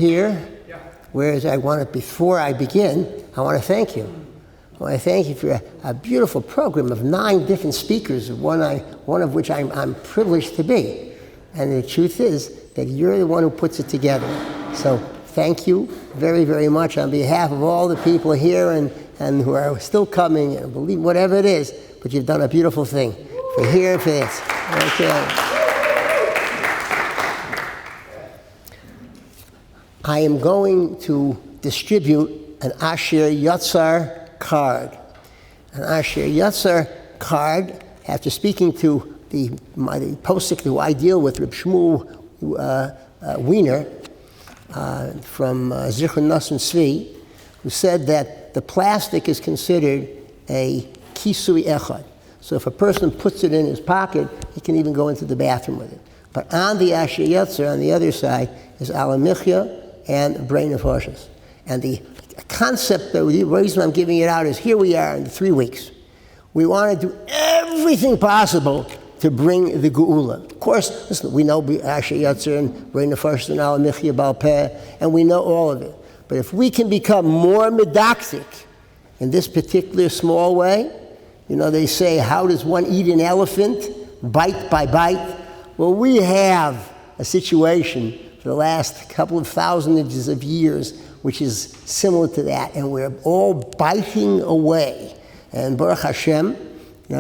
here? Whereas before I begin, I want to thank you. I want to thank you for a beautiful program of 9 different speakers, one of which I'm privileged to be. And the truth is that you're the one who puts it together. So thank you very, very much on behalf of all the people here and who are still coming and believe whatever it is, but you've done a beautiful thing for here and for this. Okay. I am going to distribute an Asher Yatzar card. An Asher Yatzar card, after speaking to the posik who I deal with, Reb Shmuel Wiener from Zichron Nosson Tzvi, who said that the plastic is considered a kisui echad. So if a person puts it in his pocket, he can even go into the bathroom with it. But on the Asher Yatzar, on the other side, is Alamichya and brain of horses. And the concept, the reason I'm giving it out is here we are in 3 weeks. We want to do everything possible to bring the Geula. Of course, listen, we know Asher Yatzar and brain of horses and Alamichya Baal Peh, and we know all of it. But if we can become more medactic in this particular small way, they say, how does one eat an elephant? Bite by bite. Well, we have a situation for the last couple of thousands of years, which is similar to that, and we're all biting away. And Baruch Hashem, the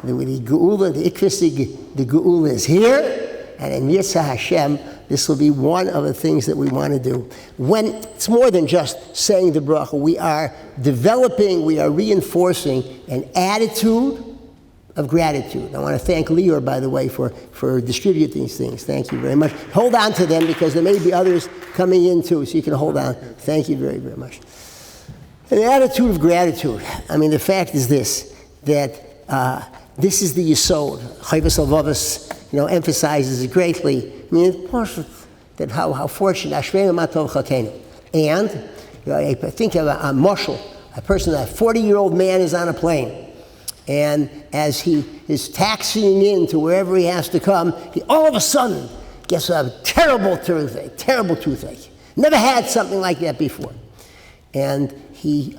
Geula, the Ikvus, the Geula is here, and in Yitzhak Hashem, this will be one of the things that we want to do. When it's more than just saying the bracha, we are developing, we are reinforcing an attitude of gratitude. I want to thank Lior, by the way, for distributing these things. Thank you very much. Hold on to them because there may be others coming in too, so you can hold on. Thank you very, very much. An attitude of gratitude. The fact is this, that this is the Yisod. Chayvus Alvavus, emphasizes it greatly. That how fortunate, Ashreinu Matov Chakenu. And I think of a mashal, a person, a 40-year-old man is on a plane. And as he is taxiing in to wherever he has to come, he all of a sudden gets a terrible toothache. Never had something like that before. And he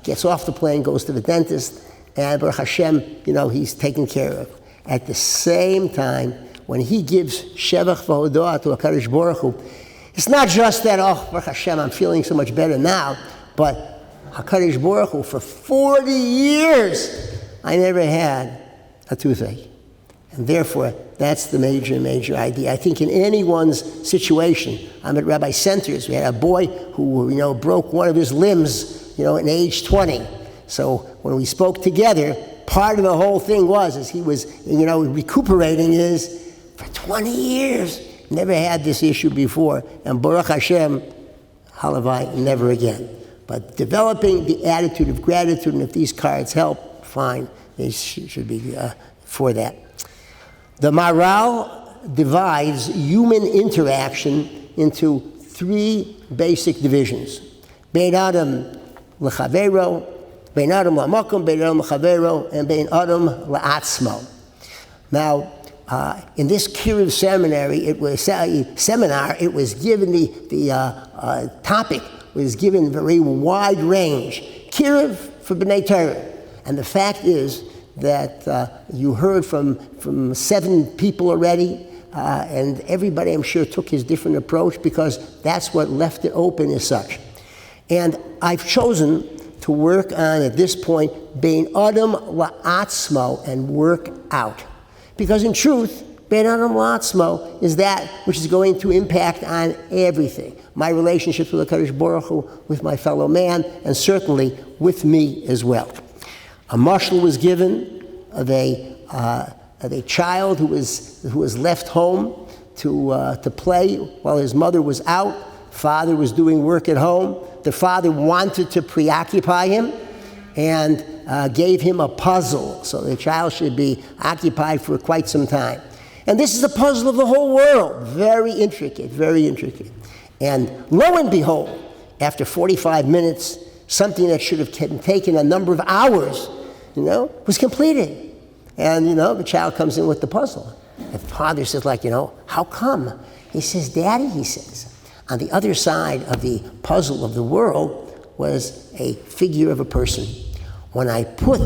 gets off the plane, goes to the dentist, and Baruch Hashem, he's taken care of. At the same time, when he gives Shevach V'Hodoah to HaKadosh Baruch Hu, it's not just that, Baruch Hashem, I'm feeling so much better now, but HaKadosh Baruch Hu, for 40 years, I never had a toothache. And therefore, that's the major idea. I think in anyone's situation, I'm at Rabbi Center's, we had a boy who, broke one of his limbs, at age 20. So when we spoke together, part of the whole thing was he was, recuperating for 20 years. Never had this issue before. And Baruch Hashem, halavai, never again. But developing the attitude of gratitude, and if these cards help, fine, they should be for that. The Maral divides human interaction into 3 basic divisions. Bein Adam l'chavero, Bein Adam la'makom, Bein Adam l'chavero, and Bein Adam la'atzmo. Now, in this Kiruv seminar, it was given the topic was given very wide range. Kiruv for Bnei Torah. And the fact is that you heard from 7 people already, and everybody, I'm sure, took his different approach because that's what left it open as such. And I've chosen to work on, at this point, Bein Adam la'atzmo, and work out. Because in truth, Bein Adam la'atzmo is that which is going to impact on everything. My relationships with HaKadosh Baruch Hu, with my fellow man, and certainly with me as well. A mashal was given of a child who was left home to play while his mother was out. Father was doing work at home. The father wanted to preoccupy him and gave him a puzzle. So the child should be occupied for quite some time. And this is a puzzle of the whole world. Very intricate, very intricate. And lo and behold, after 45 minutes, something that should have taken a number of hours, was completed. And, the child comes in with the puzzle. The father says, how come? He says, Daddy, he says, On the other side of the puzzle of the world was a figure of a person. When I put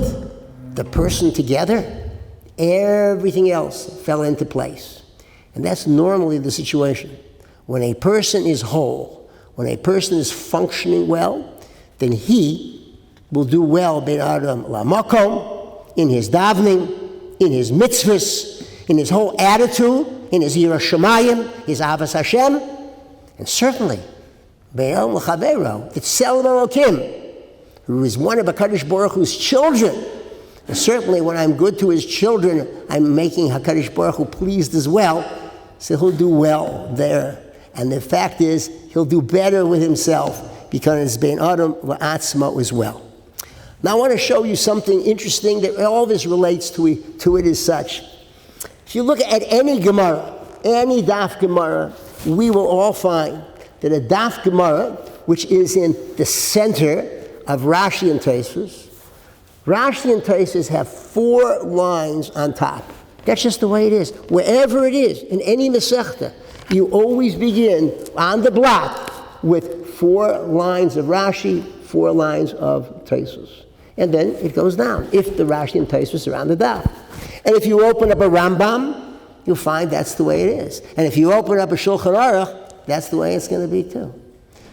the person together, everything else fell into place. And that's normally the situation. When a person is whole, when a person is functioning well, then he will do well ben adam lamakom, in his davening, in his mitzvahs, in his whole attitude, in his yirah shamayim, his avas Hashem, and certainly ben adam l'chavero, it's Tselem Elokim, who is one of HaKadosh Baruch Hu's children. And certainly when I'm good to his children, I'm making HaKadosh Baruch Hu pleased as well, so he'll do well there. And the fact is, he'll do better with himself because ben adam la'atzmo as well. Now I want to show you something interesting that all this relates to it as such. If you look at any Gemara, any daf Gemara, we will all find that a daf Gemara, which is in the center of Rashi and Tosfos, Rashi and Tosfos have 4 lines on top. That's just the way it is. Wherever it is, in any Masechta, you always begin on the block with 4 lines of Rashi, 4 lines of Tosfos. And then it goes down, if the Rashi and Tosfos are on the daf. And if you open up a Rambam, you'll find that's the way it is. And if you open up a Shulchan Aruch, that's the way it's going to be too.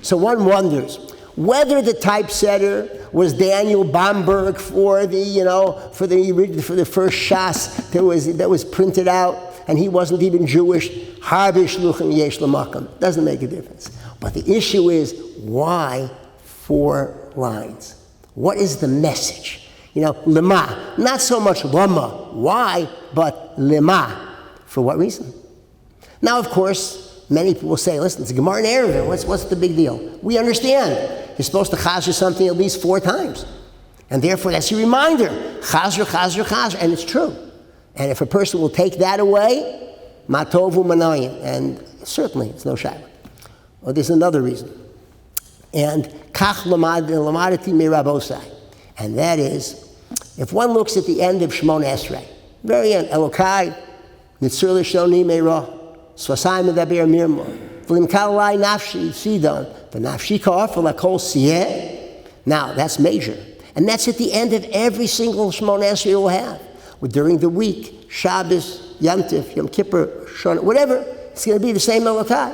So one wonders whether the typesetter was Daniel Bomberg for the first Shas that was printed out, and he wasn't even Jewish. Harbe shluchim yesh l'makam. Doesn't make a difference. But the issue is, why 4 lines? What is the message? Lema. Not so much lama, why, but lema. For what reason? Now, of course, many people will say, listen, it's a Gemara in Eruvin. What's the big deal? We understand. You're supposed to chazir something at least 4 times. And therefore, that's your reminder. Chazir, chazir, chazir. And it's true. And if a person will take that away, matovu manayim. And certainly, it's no shayla. Well, there's another reason. And kach lamadati mirabosai. And that is, if one looks at the end of Shemon Esrei, very end, Elokai, Nitzur Lishoni Meirah, Swasai Medaber Mirmo, V'lim Kalalai Nafshi Sidon, V'nafshi Ka'ar V'lakol Siyeh. Now, that's major. And that's at the end of every single Shemon Esrei you'll have. During the week, Shabbos, Yom Tif, Yom Kippur, Shon, whatever, it's going to be the same Elokai.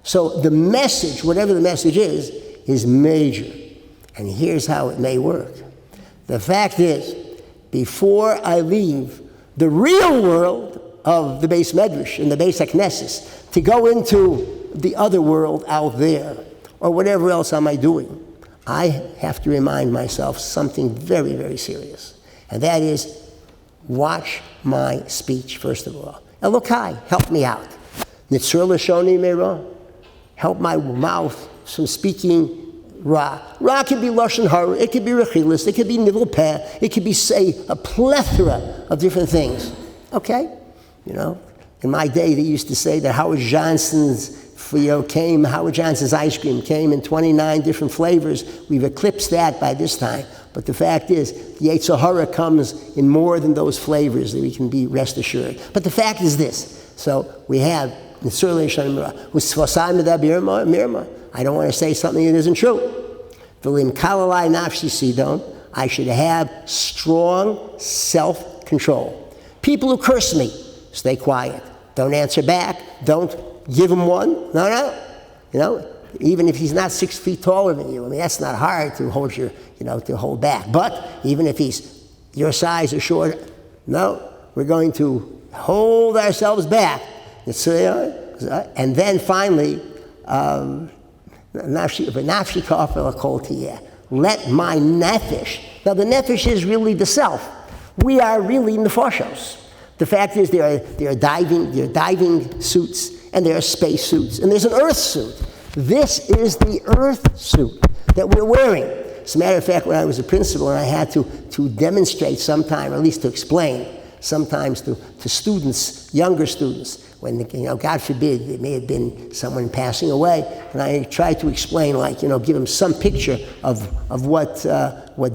So the message, whatever the message is major. And here's how it may work. The fact is, before I leave the real world of the Beis Medrash and the Beis HaKnesses to go into the other world out there, or whatever else am I doing, I have to remind myself something very, very serious. And that is, watch my speech, first of all. Elokai, help me out. Nitzur Lashoni Meirah, help my mouth from speaking Ra. Ra can be Lashon Hara, it could be Rechilis, it could be Nivul Peh, it could be, say, a plethora of different things. Okay? In my day, they used to say that Howard Johnson's ice cream came in 29 different flavors. We've eclipsed that by this time. But the fact is, the Yetzer Hara comes in more than those flavors, that we can be rest assured. But the fact is this. So we have, I don't want to say something that isn't true. I should have strong self-control. People who curse me, stay quiet. Don't answer back. Don't give him one. No. Even if he's not 6 feet taller than you. That's not hard to hold to hold back. But even if he's your size or short, no, we're going to hold ourselves back. And then finally, let my nefesh. Now the nefesh is really the self. We are really nefoshos. The fact is there are diving suits, and there are space suits, and there's an earth suit. This is the earth suit that we're wearing. As a matter of fact, when I was a principal and I had to demonstrate sometime, or at least to explain sometimes to students, younger students, when, God forbid, it may have been someone passing away, and I tried to explain, give them some picture of what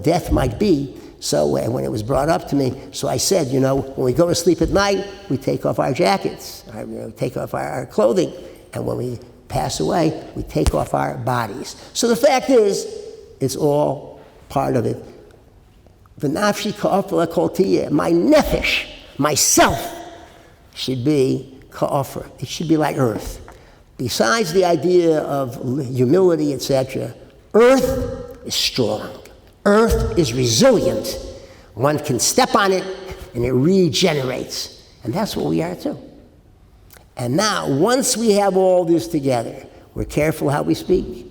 death might be. So when it was brought up to me, so I said, when we go to sleep at night, we take off our jackets, take off our clothing, and when we pass away, we take off our bodies. So the fact is, it's all part of it. V'nafshi ka'ofra kol tiyeh. My nefesh, myself, should be ka'ofra. It should be like earth. Besides the idea of humility, etc., earth is strong. Earth is resilient. One can step on it and it regenerates. And that's what we are too. And now, once we have all this together, we're careful how we speak,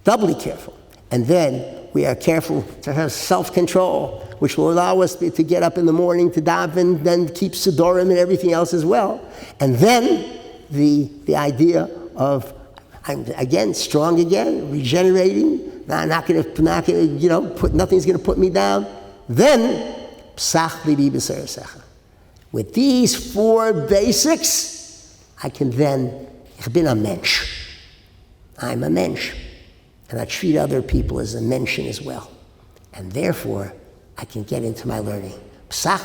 doubly careful. And then we are careful to have self-control, which will allow us to get up in the morning to daven, then keep Sidorim and everything else as well. And then the idea of, I'm again, strong again, regenerating, nothing's going to put me down. Then, psach libi b'ser secha. With these four basics, I can then, ich bin a mensch. I'm a mensch. And I treat other people as a mensch as well. And therefore, I can get into my learning. I'm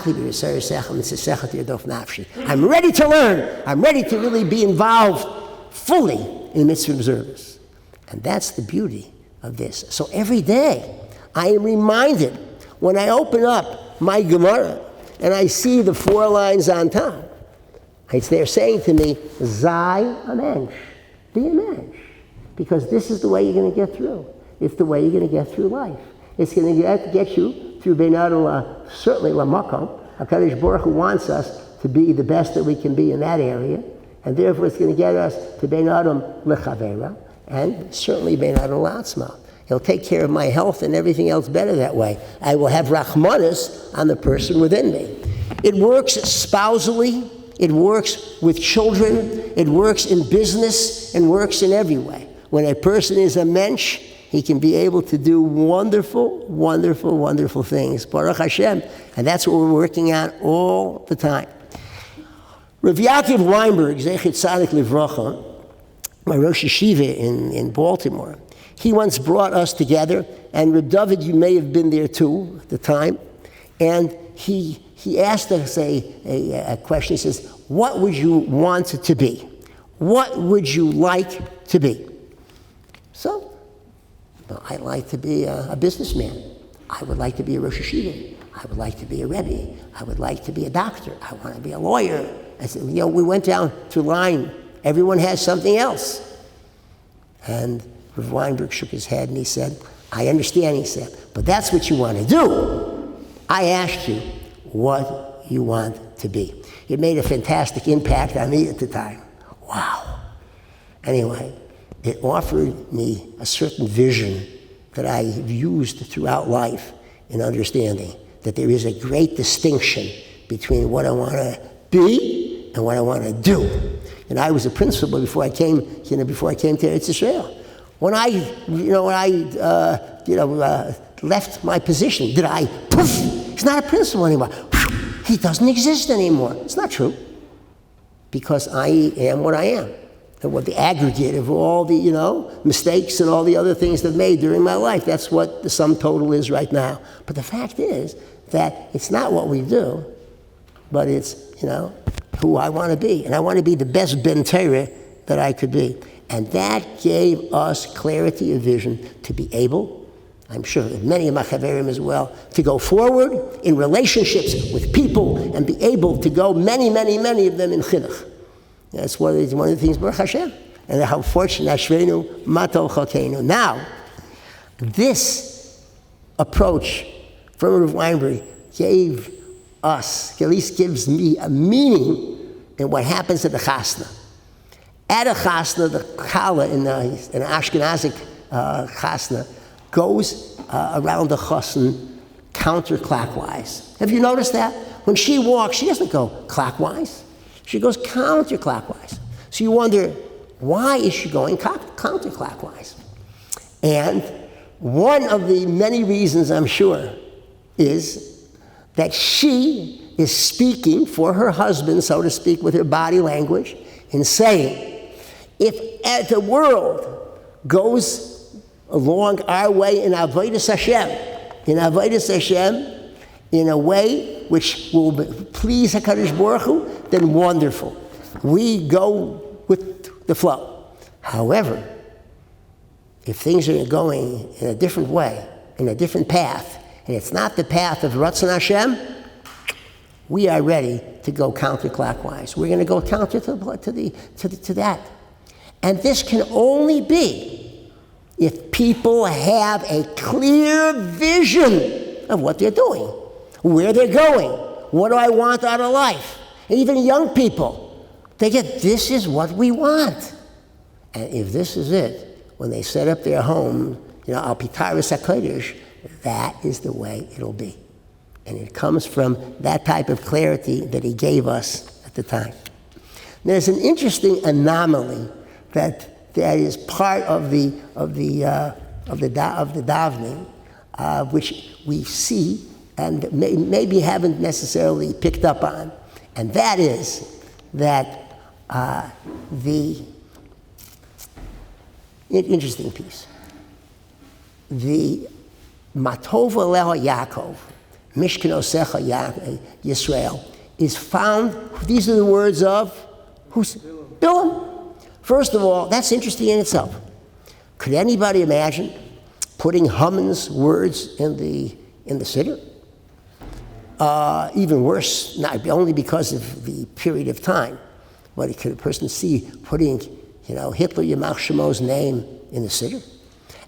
ready to learn. I'm ready to really be involved fully in mitzvah observance. And that's the beauty of this. So every day, I am reminded when I open up my Gemara and I see the 4 lines on top, it's there saying to me, Zai a mensch. Be a mensch. Because this is the way you're going to get through. It's the way you're going to get through life. It's going to get you through Bnei, certainly Lamakom. HaKadosh Baruch Hu wants us to be the best that we can be in that area. And therefore it's going to get us to Bnei Lechavera. And certainly Bnei La'atzma. He'll take care of my health and everything else better that way. I will have Rachmanis on the person within me. It works spousally. It works with children. It works in business and works in every way. When a person is a mensch, he can be able to do wonderful, wonderful, wonderful things. Baruch Hashem. And that's what we're working on all the time. Rav Yaakov Weinberg, Zechet Tzadik Livracha, my Rosh Yeshiva in Baltimore, he once brought us together, and Reb David, you may have been there too at the time, and he asked us a question. He says, what would you want to be? What would you like to be? So, I'd like to be a businessman. I would like to be a Rosh Yeshiva. I would like to be a Rebbe. I would like to be a doctor. I want to be a lawyer. I said, we went down to line. Everyone has something else. And Rav Weinberg shook his head and he said, I understand, he said, but that's what you want to do. I asked you what you want to be. It made a fantastic impact on me at the time. Wow. Anyway, it offered me a certain vision that I have used throughout life in understanding that there is a great distinction between what I want to be and what I want to do. And I was a principal before I came to Eretz Israel. When I left my position, did I, poof, he's not a principal anymore. He doesn't exist anymore. It's not true. Because I am what I am. And what the aggregate of all the, mistakes and all the other things I've made during my life, that's what the sum total is right now. But the fact is that it's not what we do, but it's, who I want to be. And I want to be the best Ben Torah that I could be. And that gave us clarity of vision to be able, I'm sure many of my chaverim as well, to go forward in relationships with people and be able to go many, many, many of them in chinuch. That's one of the things, Baruch Hashem. And how fortunate, Ashreinu, Matol Chalkeinu. Now, this approach from Rav Weinberg gave us, at least gives me a meaning in what happens at the chasna. At a chasna, the kala in an Ashkenazic chasna goes around the chassan counterclockwise. Have you noticed that? When she walks, she doesn't go clockwise. She goes counterclockwise. So you wonder, why is she going counterclockwise? And one of the many reasons, I'm sure, is that she is speaking for her husband, so to speak, with her body language, and saying, if the world goes along our way in Avodas Hashem, in a way which will please HaKadosh Baruch Hu, then wonderful. We go with the flow. However, if things are going in a different way, in a different path, and it's not the path of Ratzon Hashem, we are ready to go counterclockwise. We're going to go counter to that. And this can only be if people have a clear vision of what they're doing, where they're going, what do I want out of life. And even young people, they get, this is what we want. And if this is it, when they set up their home, Al Pitaris HaKodesh, that is the way it'll be. And it comes from that type of clarity that he gave us at the time. There's an interesting anomaly that is part of the davening, which we see and maybe haven't necessarily picked up on, and that is that the interesting piece, the Matov Aleha Yaakov, Mishkanosecha Yisrael, is found. These are the words of who's Bilam. First of all, that's interesting in itself. Could anybody imagine putting Haman's words in the siddur? Even worse, not only because of the period of time, but could a person see putting, Hitler Yamach Shemo's name in the siddur?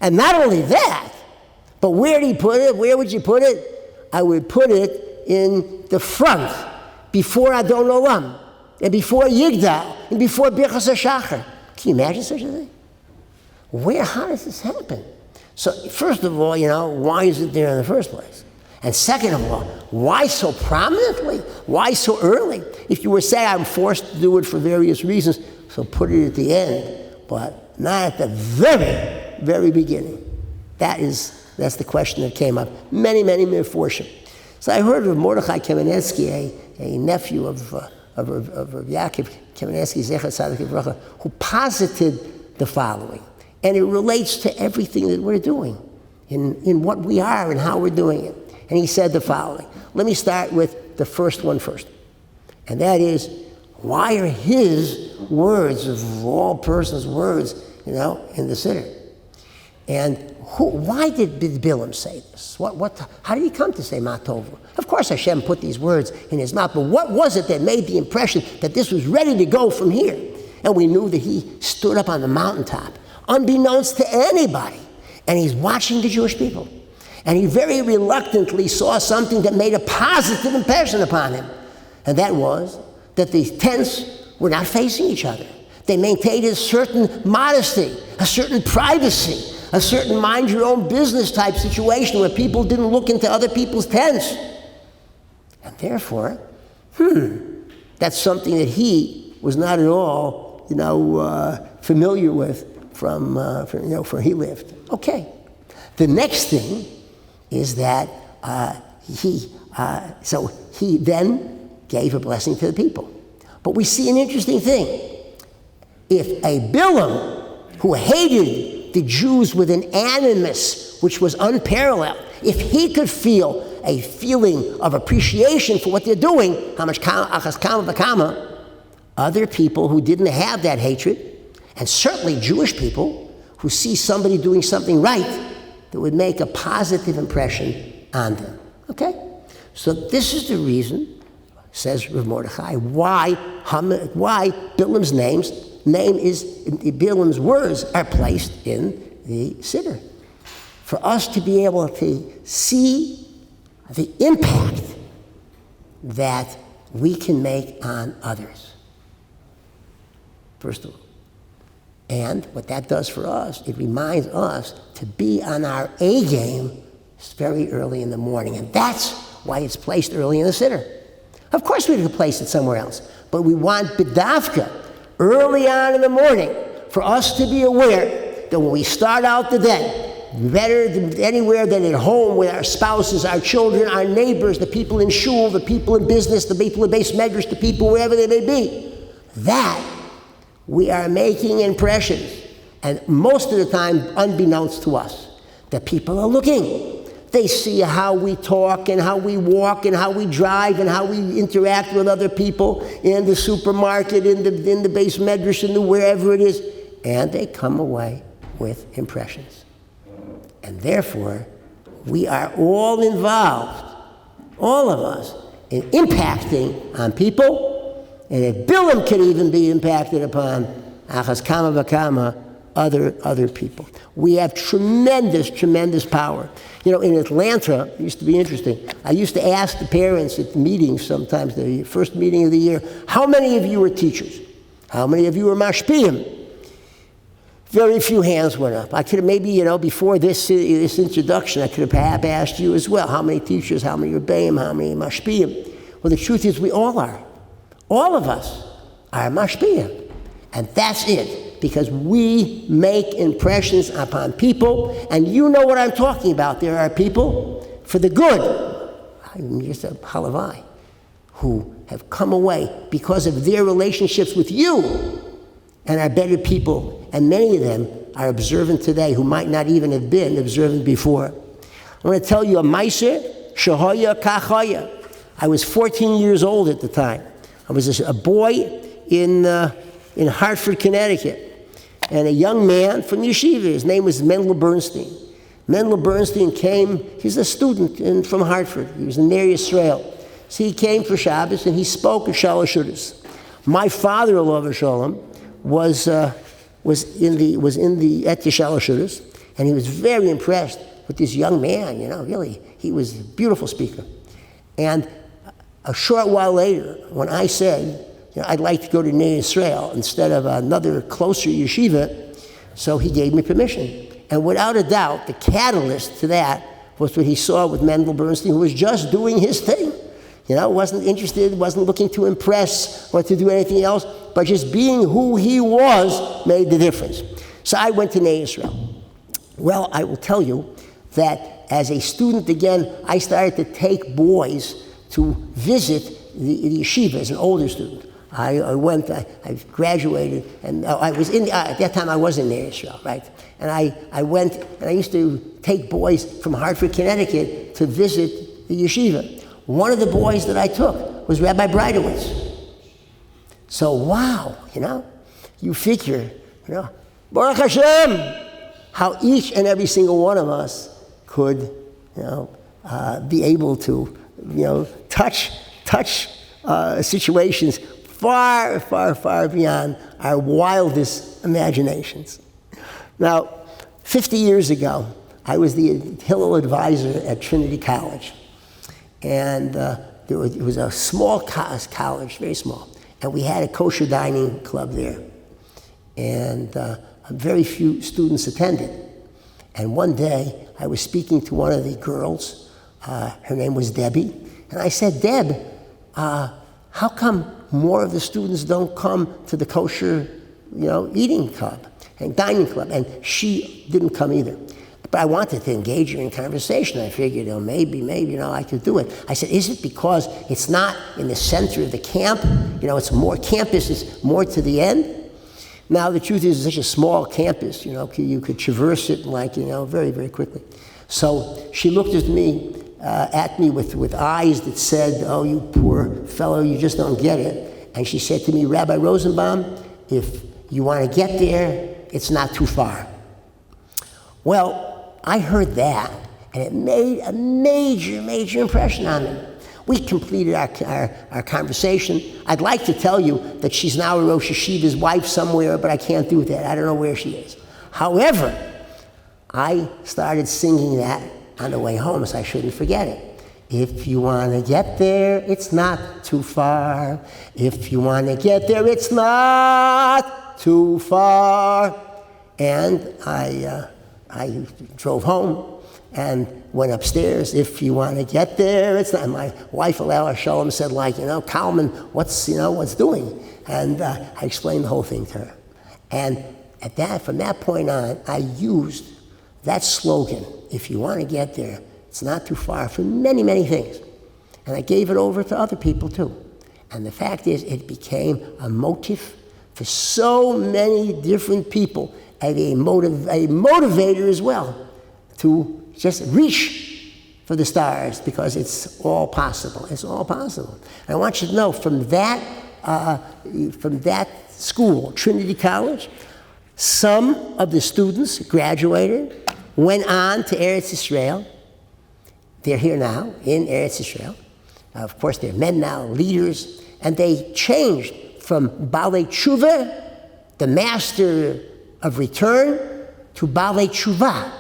And not only that, but where did he put it? Where would you put it? I would put it in the front, before Adon Olam, and before Yigdal, and before Birchas HaShachar. Can you imagine such a thing? How does this happen? So, first of all, why is it there in the first place? And second of all, why so prominently? Why so early? If you were saying, I'm forced to do it for various reasons, so put it at the end, but not at the very, very beginning. That's the question that came up. Many Meforshim. So I heard of Mordechai Kamenetsky, a nephew of Yaakov Kamenetsky, Zecher Tzadik Livracha, who posited the following. And it relates to everything that we're doing, in what we are and how we're doing it. And he said the following. Let me start with the first one first. And that is, why are his words, of all persons' words, in the siddur? And why did Bilam say this? How did he come to say Matov? Of course Hashem put these words in his mouth, but what was it that made the impression that this was ready to go from here? And we knew that he stood up on the mountaintop, unbeknownst to anybody, and he's watching the Jewish people. And he very reluctantly saw something that made a positive impression upon him. And that was that the tents were not facing each other. They maintained a certain modesty, a certain privacy, a certain mind-your-own-business type situation where people didn't look into other people's tents. And therefore, that's something that he was not at all, familiar with from where he lived. Okay. The next thing is that he then gave a blessing to the people. But we see an interesting thing. If a Bilam who hated the Jews with an animus which was unparalleled, if he could feel a feeling of appreciation for what they're doing, other people who didn't have that hatred, and certainly Jewish people who see somebody doing something right, that would make a positive impression on them. Okay? So this is the reason, says Rav Mordechai, why Bilam's Bilam's words are placed in the siddur. For us to be able to see the impact that we can make on others, first of all. And what that does for us, it reminds us to be on our A game very early in the morning. And that's why it's placed early in the siddur. Of course we could place it somewhere else, but we want b'davka early on in the morning for us to be aware that when we start out the day, better than anywhere than at home with our spouses, our children, our neighbors, the people in shul, the people in business, the people in base medrash, the people wherever they may be, that we are making impressions, and most of the time unbeknownst to us, that people are looking. They see how we talk and how we walk and how we drive and how we interact with other people in the supermarket, in the base medrash, in the wherever it is. and they come away with impressions. And therefore, we are all involved, all of us, in impacting on people, and if Bilam can even be impacted upon, achas kama v'kama, other people. We have tremendous, tremendous power. You know, in Atlanta, it used to be interesting. I used to ask the parents at meetings sometimes, the first meeting of the year, how many of you were teachers? How many of you were mashpiyim? Very few hands went up. I could have maybe, before this introduction, I could have perhaps asked you as well, how many teachers, how many rebbeim, how many mashpiyim? Well, the truth is we all are. All of us are mashpiyim. And that's it. Because we make impressions upon people, and you know what I'm talking about. There are people for the good, just a halavai, who have come away because of their relationships with you and are better people. And many of them are observant today who might not even have been observant before. I want to tell you a meiser, shahoya kachaya. I was 14 years old at the time. I was a boy in Hartford, Connecticut. And a young man from yeshiva, his name was Mendel Bernstein. Mendel Bernstein came, he's a student from Hartford. He was in Ner Yisrael. So he came for Shabbos and he spoke at Shalosh Shudas. My father-in-law, Shalom, was in the at the Shalosh Shudas, and he was very impressed with this young man, really. He was a beautiful speaker. And a short while later, when I said, I'd like to go to Ner Yisrael instead of another closer yeshiva, so he gave me permission. And without a doubt, the catalyst to that was what he saw with Mendel Bernstein, who was just doing his thing. Wasn't interested, wasn't looking to impress or to do anything else, but just being who he was made the difference. So I went to Ner Yisrael. Well, I will tell you that as a student again, I started to take boys to visit the yeshiva as an older student. I graduated, and I was at that time I was in Ner Yisrael, right? And I went, and I used to take boys from Hartford, Connecticut to visit the yeshiva. One of the boys that I took was Rabbi Breidowitz. So wow, you figure, Baruch Hashem, how each and every single one of us could, be able to, touch situations far, far, far beyond our wildest imaginations. Now, 50 years ago, I was the Hillel advisor at Trinity College. And it was a small college, very small. And we had a kosher dining club there. And very few students attended. And one day, I was speaking to one of the girls. Her name was Debbie. And I said, Deb, how come more of the students don't come to the kosher, eating club and dining club? And she didn't come either. But I wanted to engage her in conversation. I figured, maybe, I could do it. I said, is it because it's not in the center of the camp? It's more campus, is more to the end. Now, the truth is, it's such a small campus, you could traverse it very, very quickly. So she looked at me with eyes that said, oh, you poor fellow, you just don't get it. And she said to me, Rabbi Rosenbaum, if you want to get there, it's not too far. Well, I heard that, and it made a major, major impression on me. We completed our conversation. I'd like to tell you that she's now a Rosh Yeshiva's wife somewhere, but I can't do that. I don't know where she is. However, I started singing that on the way home, so I shouldn't forget it. If you want to get there, it's not too far. If you want to get there, it's not too far. And I drove home and went upstairs. If you want to get there, it's not. My wife, Alala Shalom, said, Kalmen, what's doing? And I explained the whole thing to her. And from that point on, I used that slogan, if you want to get there, it's not too far, for many, many things. And I gave it over to other people too. And the fact is, it became a motif for so many different people, and a motivator as well, to just reach for the stars, because it's all possible. It's all possible. And I want you to know, from that school, Trinity College, Some of the students graduated, went on to Eretz Israel. They're here now in Eretz Israel. Of course, they're men now, leaders, and they changed from Balei Tshuva, the master of return, to Balei Tshuva,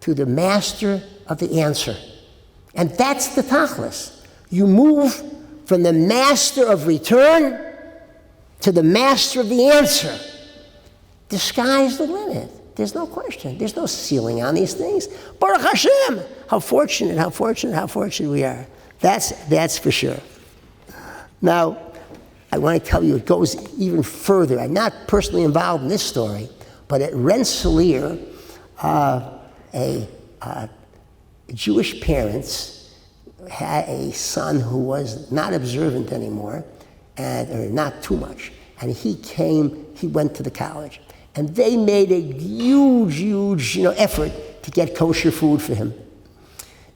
to the master of the answer. And that's the tachlis. You move from the master of return to the master of the answer. The sky's the limit. There's no question. There's no ceiling on these things. Baruch Hashem! How fortunate we are. That's for sure. Now, I want to tell you, it goes even further. I'm not personally involved in this story, but at Rensselaer, Jewish parents had a son who was not observant anymore, or not too much. And he went to the college. And they made a huge effort to get kosher food for him.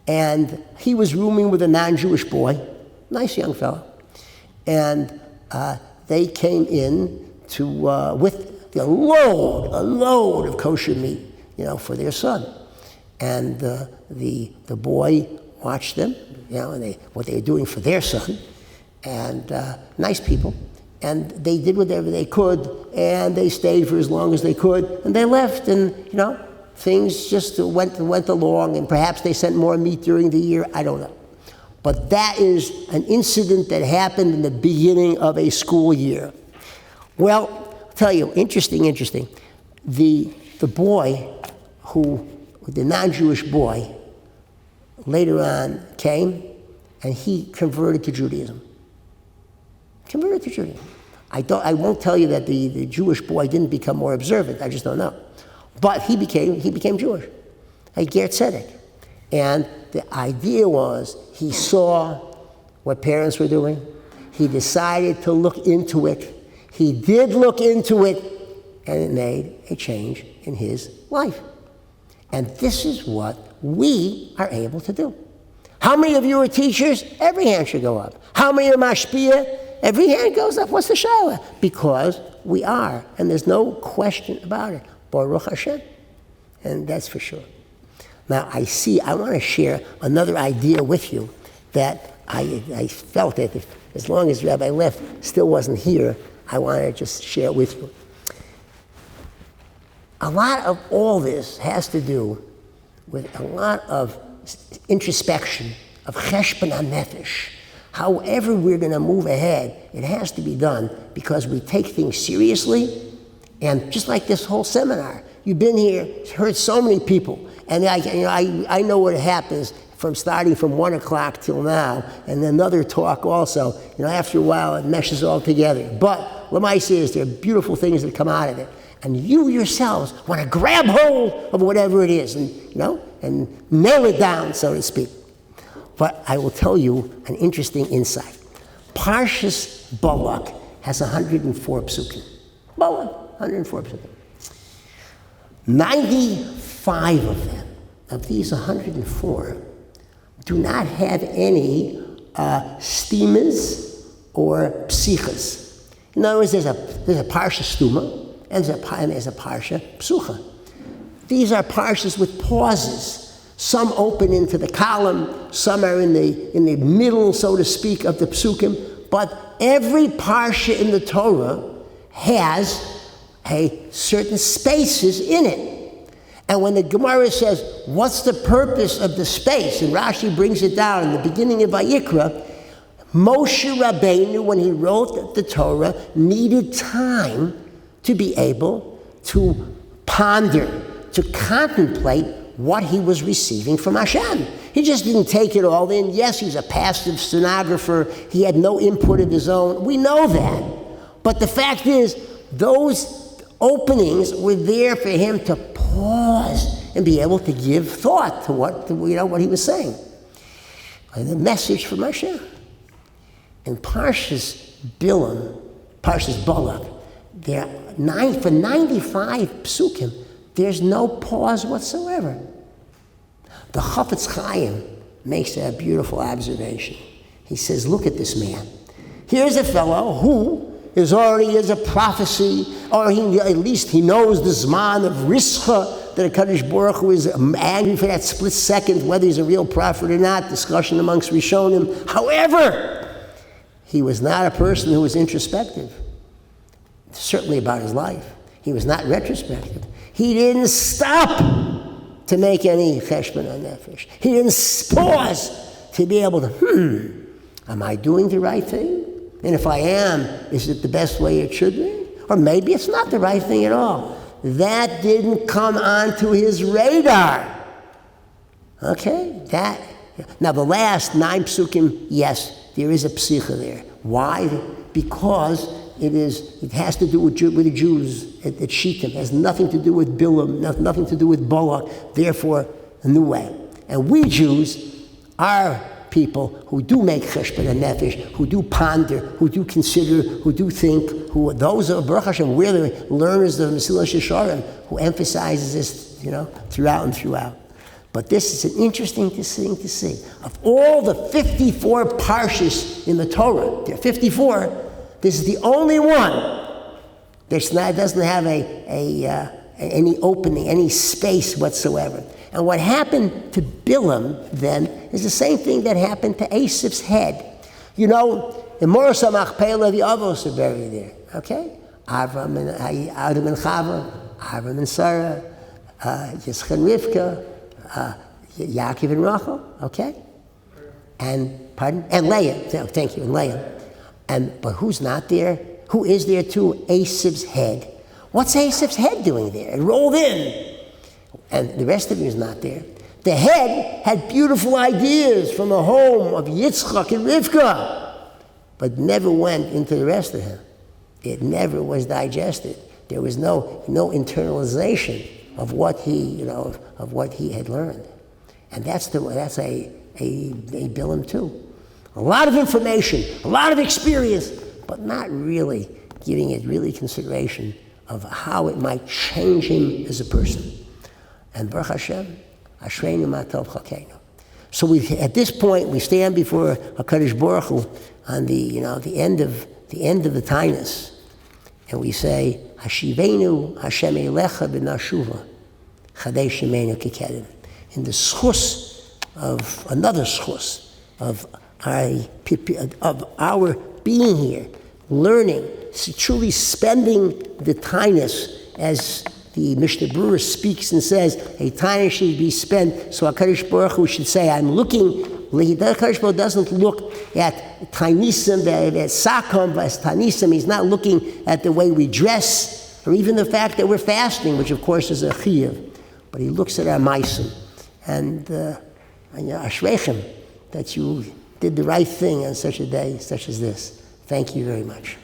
And he was rooming with a non-Jewish boy, nice young fellow. And they came in with a load of kosher meat, for their son. And the boy watched them, and what they were doing for their son. And nice people. And they did whatever they could, and they stayed for as long as they could, and they left, and things just went along, and perhaps they sent more meat during the year, I don't know. But that is an incident that happened in the beginning of a school year. Well, I'll tell you, interesting. The boy the non-Jewish boy, later on came, and he converted to Judaism. I won't tell you that the Jewish boy didn't become more observant. I just don't know. But he became Jewish. A Ger Tzedek. And the idea was he saw what parents were doing. He decided to look into it. He did look into it, and it made a change in his life. And this is what we are able to do. How many of you are teachers? Every hand should go up. How many are mashpia? Every hand goes up. What's the shayla? Because we are, and there's no question about it. Baruch Hashem. And that's for sure. Now, I want to share another idea with you that I felt that as long as Rabbi left still wasn't here, I want to just share it with you. A lot of all this has to do with a lot of introspection, of cheshbon hanefesh. However we're going to move ahead, it has to be done because we take things seriously. And just like this whole seminar, you've been here, heard so many people, and I know what happens from starting from 1 o'clock till now, and another talk also. After a while, it meshes all together. But Lamaisa is there are beautiful things that come out of it, and you yourselves want to grab hold of whatever it is, and and nail it down, so to speak. But I will tell you an interesting insight. Parshas Balak has 104 psukim. Balak, 104 psukim. 95 of them, of these 104, do not have any stemas or psichas. In other words, there's a parsha stuma and there's a parsha psucha. These are parshas with pauses. Some open into the column, some are in the middle, so to speak, of the psukim. But every parsha in the Torah has certain spaces in it. And when the Gemara says, what's the purpose of the space? And Rashi brings it down in the beginning of Vayikra, Moshe Rabbeinu, when he wrote the Torah, needed time to be able to ponder, to contemplate what he was receiving from Hashem. He just didn't take it all in. Yes, he was a passive stenographer. He had no input of his own. We know that. But the fact is, those openings were there for him to pause and be able to give thought to what he was saying. And the message from Hashem. In Parshas Balak, for 95 psukim, there's no pause whatsoever. The Chafetz Chaim makes a beautiful observation. He says, look at this man. Here's a fellow who There's already is a prophecy, or at least he knows the Zman of Rischa, that HaKadosh Baruch Hu is angry for that split second, whether he's a real prophet or not, discussion amongst Rishonim. However, he was not a person who was introspective, certainly about his life. He was not retrospective. He didn't stop to make any cheshbon nefesh. He didn't pause to be able to, am I doing the right thing? And if I am, is it the best way it should be? Or maybe it's not the right thing at all. That didn't come onto his radar. Okay? Now the last 9 psukim, yes, there is a psicha there. Why? Because it has to do with the Jews at Shittim. It has nothing to do with Bilam, nothing to do with Balak, therefore a new way. And we Jews are people who do make cheshbon and nefesh, who do ponder, who do consider, who do think, those are Baruch Hashem, we're the learners of Mesilas Yesharim, who emphasizes this, throughout and throughout. But this is an interesting thing to see. Of all the 54 parshas in the Torah, there are 54, this is the only one that doesn't have any opening, any space whatsoever. And what happened to Bilam then is the same thing that happened to Asap's head. In Moros HaMachpelah, the Avos are buried there. Okay? Adam and Chava, Avram and Sarah, Yitzchak and Rivka, Yaakov and Rachel. Okay? And Leah. Thank you, and Leah. But who's not there? Who is there too? Asap's head. What's Asap's head doing there? It rolled in. And the rest of you is not there. The head had beautiful ideas from the home of Yitzchak and Rivka, but never went into the rest of him. It never was digested. There was no internalization of what he, of what he had learned. And that's a Bilam too. A lot of information, a lot of experience, but not really giving it really consideration of how it might change him as a person. And Baruch Hashem, Ashreinu Ma Tov Chalkeinu. So at this point, we stand before HaKadosh Baruch Hu on the end of the Tainus, and we say, Hashivenu Hashem Elecha B'Nashuva Chadei Shemenu Kikedim. In the schus of another schus of our being here, learning, truly spending the Tainus as the Mishnah Berurah speaks and says, a Tainus should be spent, so HaKadosh Baruch Hu should say, I'm looking. HaKadosh Baruch Hu doesn't look at Tainisim, at Sakom, as Tainisim. He's not looking at the way we dress, or even the fact that we're fasting, which of course is a chiyuv. But he looks at our maisim. And Ashreichem, that you did the right thing on such a day such as this. Thank you very much.